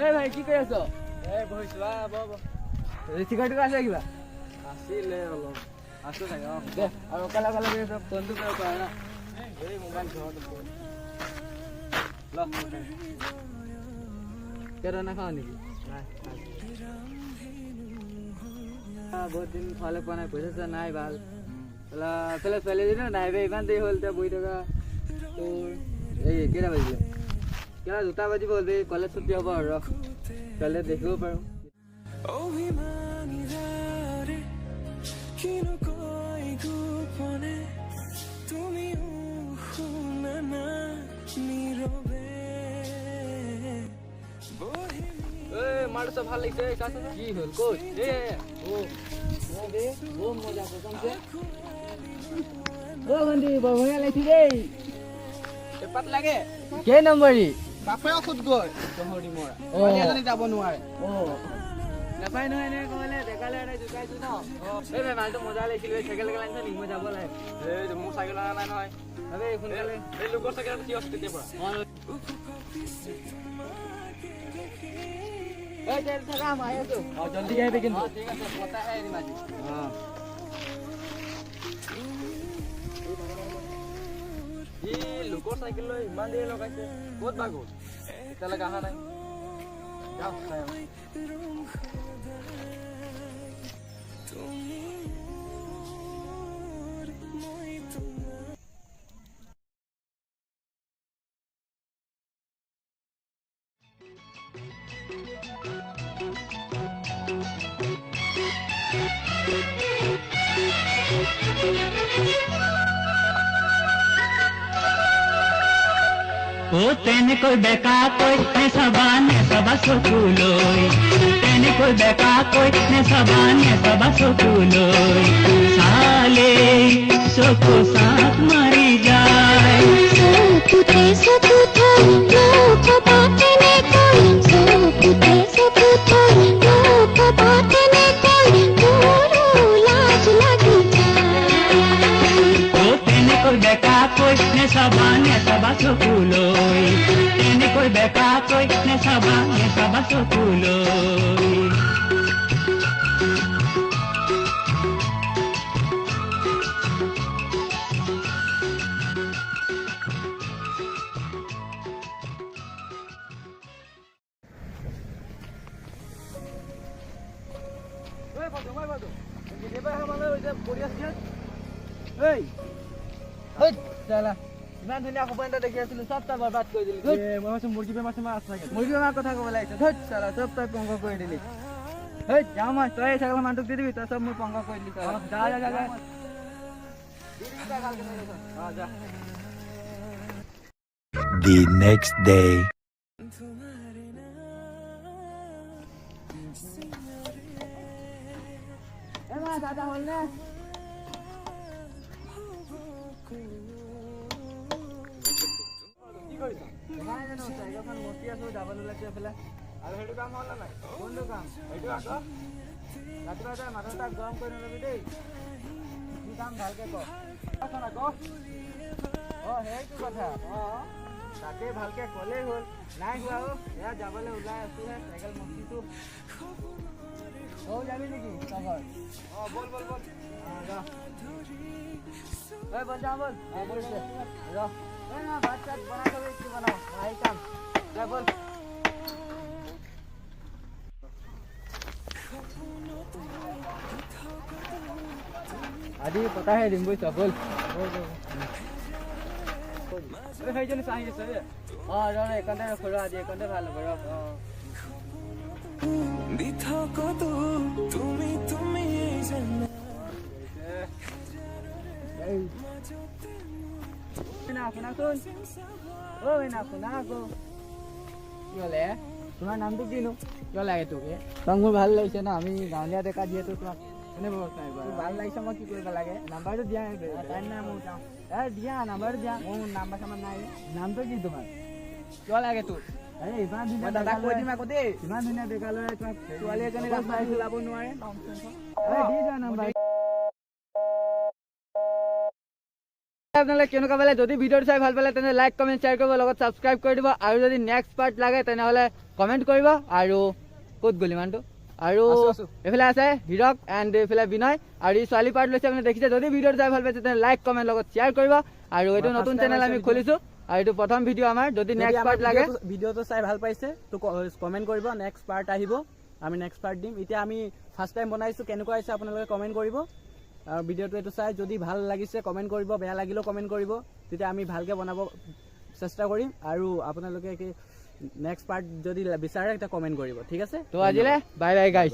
এই ভাই কি কৰি আছ? এই বহিছো চিগাৰেট আছে কিবা? আছিলে অলপ আছো চাগে দে আৰু কালা কালা কৰি আছ ফোনটো কৰিব পাৰা না। এই মোবাইল ঘৰত কেৰা নাখাওঁ নেকি? বহুত দিন খোৱালে পোৱা নাই, পইচা চইচা নাই ভাল। এইফালে ছোৱালীজনীও নাই বে, ইমান দেৰি হ'ল এতিয়া বহি থকা। তোৰ এই কেইটা বাজিলে? কেইটা 2টা বাজিব হ'ল বে, কলেজ ছুটি হ'ব আৰু ৰ ছোৱালীয়ে দেখিব পাৰোঁ। মাৰ চব ভাল লাগিছে কি হ'ল ক'ত? ভণ্টি বৰ ভয় লাগিছে দেই। পেপাত লাগে কেই নম্বৰী? বাপে ঔষধ গৈ তহৰি মৰা এজনী যাব নোৱাৰে নাপায় নহয় এনেকৈ ক'লে দেখালে এটা জোকাইছো ন। এই ভাই মালটো মজা লাগিছিল, চাইকেল লেকেল আনিছ নেকি? মই যাব লাগে। এই মোৰ চাইকেল অনা নাই নহয়। এই সোনকালে এই লোকৰ চাইকেল কি আছে তেতিয়াৰ পৰা থাকা আহি আছো। জল্দি আহিবি কিন্তু। ঠিক আছে পতাহে এৰিম আজি। লোকৰ চাইকেল লৈ ইমান দেৰি লগাইছে, ক'ত বা গ'ল? এতিয়ালৈকে অহা নাই। যাওঁ চাই আহোঁ। ও তেনেকৈ বেকাকৈ নেচাবা চকুলৈ, তেনেকৈ বেকাকৈ নেচাবা চকুলৈ, চালে চকু চাপ মাৰি যায়। চকুতে চকু থৈ নকবা তেনেকৈ, চকুতে চকু থৈ নকবা তেনেকৈ, মোৰো লাজ লাগি যায়। ও তেনেকৈ বেকাকৈ নেচাবা চকুলৈ, তেনেকৈ বেকাকৈ নেচাবা চকুলৈ। ইমান ধুনীয়া সপোন এটা দেখি আছিলো, চব তই বৰবাদ কৰি দিলি। মই ভাবিছো মুৰ্গী বেমাৰ চেমাৰ আছে চাগে। মুৰ্গী বেমাৰ কথা ক'ব লাগিছে, চব তই পংগ কৰি দিলি। যাওঁ মই, তই এই চাইকেল মানুহটোক দি দিবি, তই চব মোৰ পংগ কৰি দিলি। The next day. দাদা হ'ল নে? কি কৰিছ? নাই জানো, চাইকেলখন মচি আছো, যাব ওলাইছো এইফালে। আৰু সেইটো কাম হ'ল নে নাই? কোনটো কাম? সেইটো আকৌ ৰাতিপুৱা তই মাথা তাক গৰম কৰি নলবি দেই। কি কাম ভালকে ক। আকৌ সেইটো কথা। তাকে ভালকে ক'লেই হ'ল। নাই হোৱা এয়া যাবলৈ ওলাই আছোহে, চাইকেল মচিছো। যাবি নেকি তগৰ? বল বল বল। বল যাওঁ বল। ভাত চাত বনাই থবি, কি বনাও আহি কাম। যা বল। আজি পতাহে দিম বুজিছ, বল। সেইজনী চাহি আছে এইকণতে ৰখো, আজি এইকণতে ভাল হ'ব ৰ। শুনাচোন, শুনা আকৌ। কি হ'লে? তোমাৰ নামটো কিনো? কিয় লাগে তোক? তোমাক মোৰ ভাল লাগিছে ন, আমি গাঁৱলীয়া ডেকা যিহেতু তোমাক ভাল লাগিছে। মই কি কৰিব লাগে? নাম্বাৰটো দিয়া নাই মোৰ। দিয়া নাম্বাৰটো দিয়া। মোৰ নাম্বাৰ চাম্বাৰ নাই। নামটো কি তোমাৰ? কিয় লাগে তোক? ইমান ধুনীয়া দাদাক কৈ দিম আকৌ দেই। ইমান ধুনীয়া ডেকা ল'ৰাই তোমাক ছোৱালী এজনী ৰাস্তাত ওলাব নোৱাৰে। দি দিয়া নাম্বাৰ। আপোনালোকে কেনেকুৱা পালে? যদি ভিডিঅ'টো চাই ভাল পালে তেনে লাইক কমেণ্ট শ্বেয়াৰ কৰিব, লগত ছাবস্ক্ৰাইব কৰি দিব। আৰু যদি নেক্সট পাৰ্ট লাগে তেনেহ'লে কমেণ্ট কৰিব। আৰু ক'ত গ'ল ইমানটো? আৰু আছো। এইফালে আছে হিৰক এণ্ড এইফালে বিনয়। আৰু এই ছোৱালী পাৰ্ট লৈছে আপুনি দেখিছে। যদি ভিডিঅ'টো চাই ভাল পাইছে তেনে লাইক কমেণ্ট লগত শ্বেয়াৰ কৰিব। আৰু এইটো নতুন চেনেল আমি খুলিছোঁ আৰু এইটো প্ৰথম ভিডিঅ' আমাৰ। যদি নেক্সট পাৰ্ট লাগে ভিডিঅ'টো চাই ভাল পাইছে তো কমেণ্ট কৰিব, নেক্সট পাৰ্ট আহিব, আমি নেক্সট পাৰ্ট দিম। এতিয়া আমি ফাৰ্ষ্ট টাইম বনাইছোঁ, কেনেকুৱা হৈছে আপোনালোকে কমেণ্ট কৰিব। আৰু ভিডিঅ'টো এইটো চাই যদি ভাল লাগিছে কমেণ্ট কৰিব, বেয়া লাগিলেও কমেণ্ট কৰিব, তেতিয়া আমি ভালকৈ বনাব চেষ্টা কৰিম। আৰু আপোনালোকে নেক্সট পাৰ্ট যদি বিচাৰে তেতিয়া কমেণ্ট কৰিব, ঠিক আছে? তো আজিলৈ বাই বাই গাইজ।